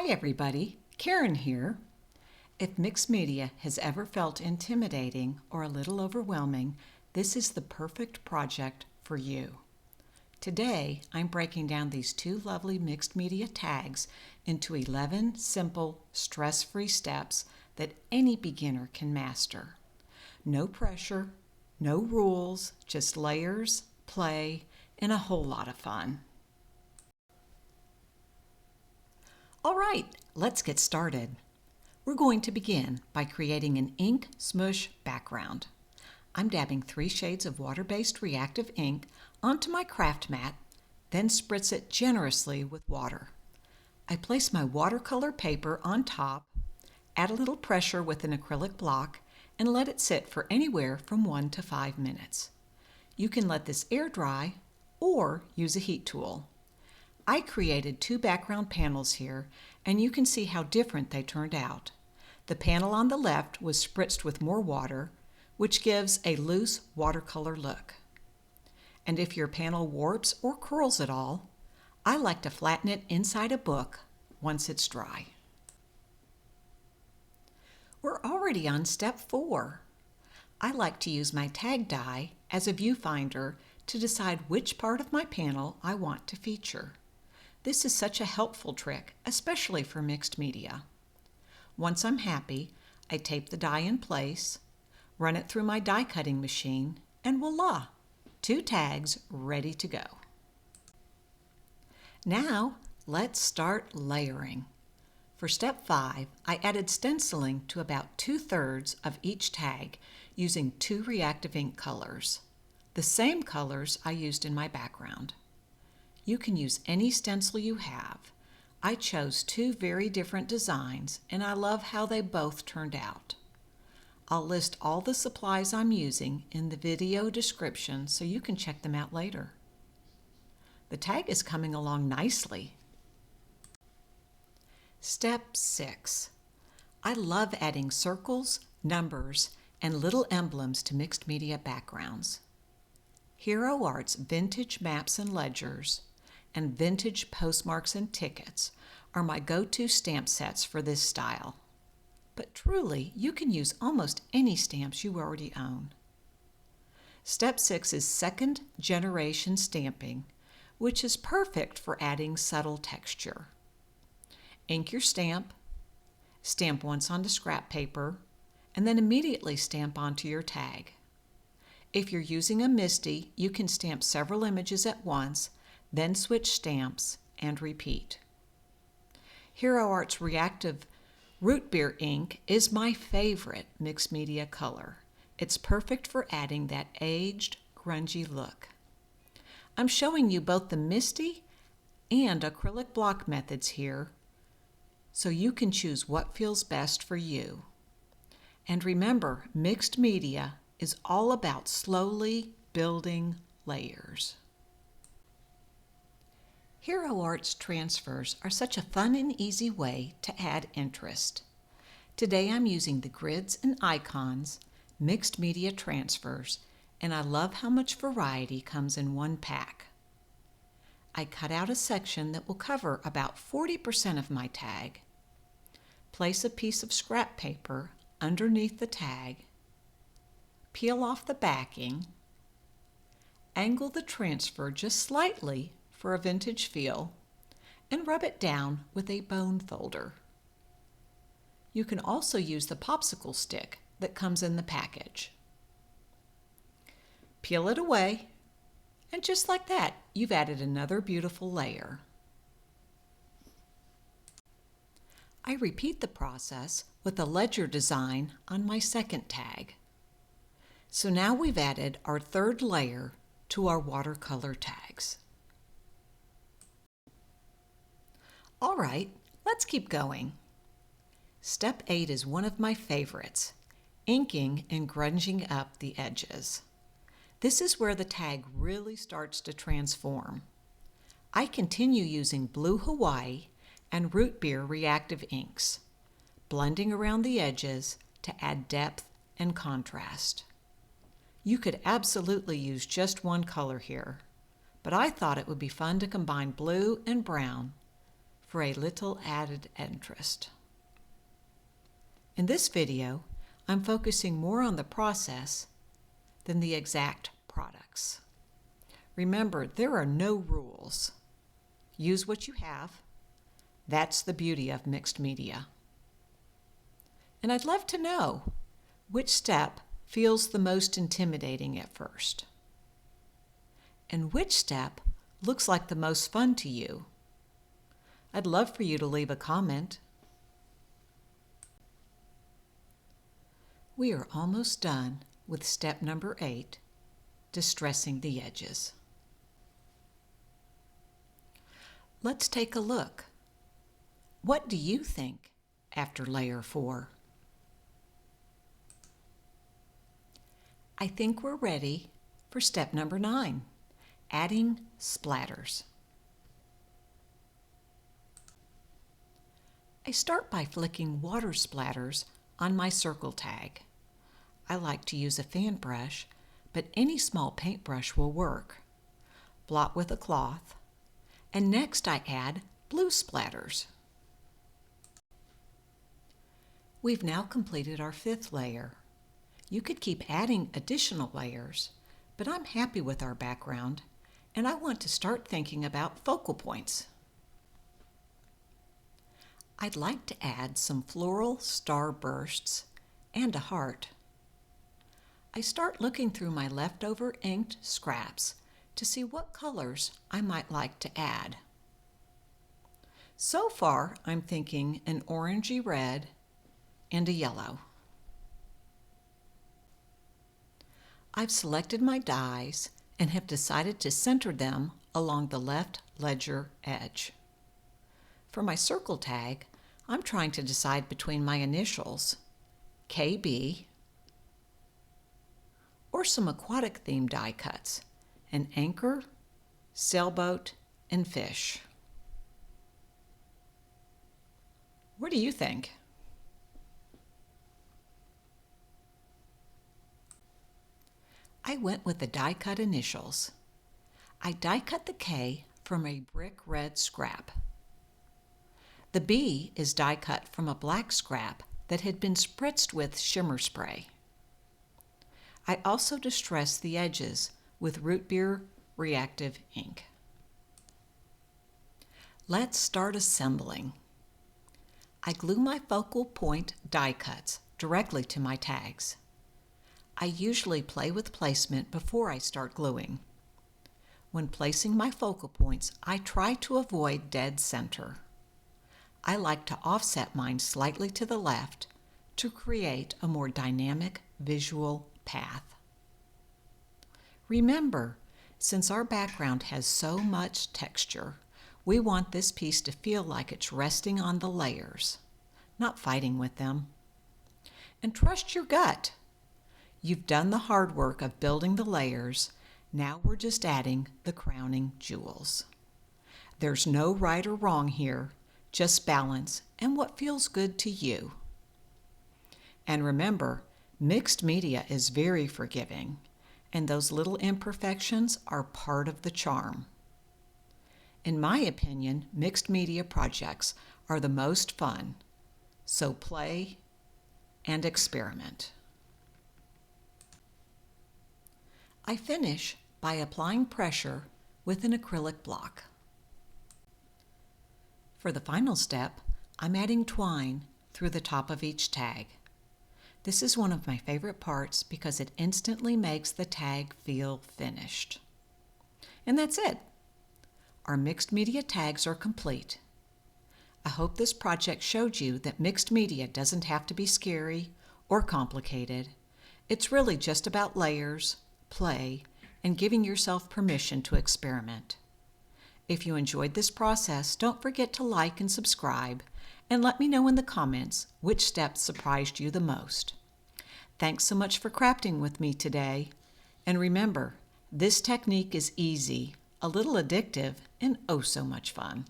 Hi everybody, Karen here. If mixed media has ever felt intimidating or a little overwhelming, this is the perfect project for you. Today, I'm breaking down these two lovely mixed media tags into 11 simple, stress-free steps that any beginner can master. No pressure, no rules, just layers, play, and a whole lot of fun. All right, let's get started. We're going to begin by creating an ink smoosh background. I'm dabbing 3 shades of water-based reactive ink onto my craft mat, then spritz it generously with water. I place my watercolor paper on top, add a little pressure with an acrylic block, and let it sit for anywhere from 1 to 5 minutes. You can let this air dry or use a heat tool. I created 2 background panels here, and you can see how different they turned out. The panel on the left was spritzed with more water, which gives a loose watercolor look. And if your panel warps or curls at all, I like to flatten it inside a book once it's dry. We're already on step 4. I like to use my tag die as a viewfinder to decide which part of my panel I want to feature. This is such a helpful trick, especially for mixed media. Once I'm happy, I tape the die in place, run it through my die cutting machine, and voila! 2 tags ready to go. Now, let's start layering. For step 5, I added stenciling to about 2/3 of each tag using 2 reactive ink colors, the same colors I used in my background. You can use any stencil you have. I chose 2 very different designs, and I love how they both turned out. I'll list all the supplies I'm using in the video description so you can check them out later. The tag is coming along nicely. Step 6. I love adding circles, numbers, and little emblems to mixed media backgrounds. Hero Art's Vintage Maps and Ledgers and Vintage Postmarks and Tickets are my go-to stamp sets for this style. But truly, you can use almost any stamps you already own. Step 6 is second generation stamping, which is perfect for adding subtle texture. Ink your stamp once onto scrap paper, and then immediately stamp onto your tag. If you're using a MISTI, you can stamp several images at once, then switch stamps and repeat. Hero Art's Reactive Root Beer ink is my favorite mixed media color. It's perfect for adding that aged, grungy look. I'm showing you both the MISTI and acrylic block methods here, so you can choose what feels best for you. And remember, mixed media is all about slowly building layers. Hero Art's transfers are such a fun and easy way to add interest. Today I'm using the grids and icons, mixed media transfers, and I love how much variety comes in one pack. I cut out a section that will cover about 40% of my tag. Place a piece of scrap paper underneath the tag, peel off the backing, angle the transfer just slightly for a vintage feel, and rub it down with a bone folder. You can also use the popsicle stick that comes in the package. Peel it away, and just like that, you've added another beautiful layer. I repeat the process with a ledger design on my second tag. So now we've added our 3rd layer to our watercolor tags. All right, let's keep going. Step 8 is one of my favorites, inking and grunging up the edges. This is where the tag really starts to transform. I continue using Blue Hawaii and Root Beer reactive inks, blending around the edges to add depth and contrast. You could absolutely use just one color here, but I thought it would be fun to combine blue and brown for a little added interest. In this video, I'm focusing more on the process than the exact products. Remember, there are no rules. Use what you have. That's the beauty of mixed media. And I'd love to know which step feels the most intimidating at first, and which step looks like the most fun to you. I'd love for you to leave a comment. We are almost done with step number 8, distressing the edges. Let's take a look. What do you think after layer 4? I think we're ready for step number 9, adding splatters. I start by flicking water splatters on my circle tag. I like to use a fan brush, but any small paintbrush will work. Blot with a cloth, and next I add blue splatters. We've now completed our 5th layer. You could keep adding additional layers, but I'm happy with our background, and I want to start thinking about focal points. I'd like to add some floral starbursts and a heart. I start looking through my leftover inked scraps to see what colors I might like to add. So far, I'm thinking an orangey red and a yellow. I've selected my dies and have decided to center them along the left ledger edge. For my circle tag, I'm trying to decide between my initials, KB, or some aquatic theme die cuts, an anchor, sailboat, and fish. What do you think? I went with the die cut initials. I die cut the K from a brick red scrap. The B is die cut from a black scrap that had been spritzed with shimmer spray. I also distressed the edges with root beer reactive ink. Let's start assembling. I glue my focal point die cuts directly to my tags. I usually play with placement before I start gluing. When placing my focal points, I try to avoid dead center. I like to offset mine slightly to the left to create a more dynamic visual path. Remember, since our background has so much texture, we want this piece to feel like it's resting on the layers, not fighting with them. And trust your gut. You've done the hard work of building the layers. Now we're just adding the crowning jewels. There's no right or wrong here, just balance and what feels good to you. And remember, mixed media is very forgiving, and those little imperfections are part of the charm. In my opinion, mixed media projects are the most fun, so play and experiment. I finish by applying pressure with an acrylic block. For the final step, I'm adding twine through the top of each tag. This is one of my favorite parts because it instantly makes the tag feel finished. And that's it. Our mixed media tags are complete. I hope this project showed you that mixed media doesn't have to be scary or complicated. It's really just about layers, play, and giving yourself permission to experiment. If you enjoyed this process, don't forget to like and subscribe, and let me know in the comments which steps surprised you the most. Thanks so much for crafting with me today. And remember, this technique is easy, a little addictive, and oh so much fun.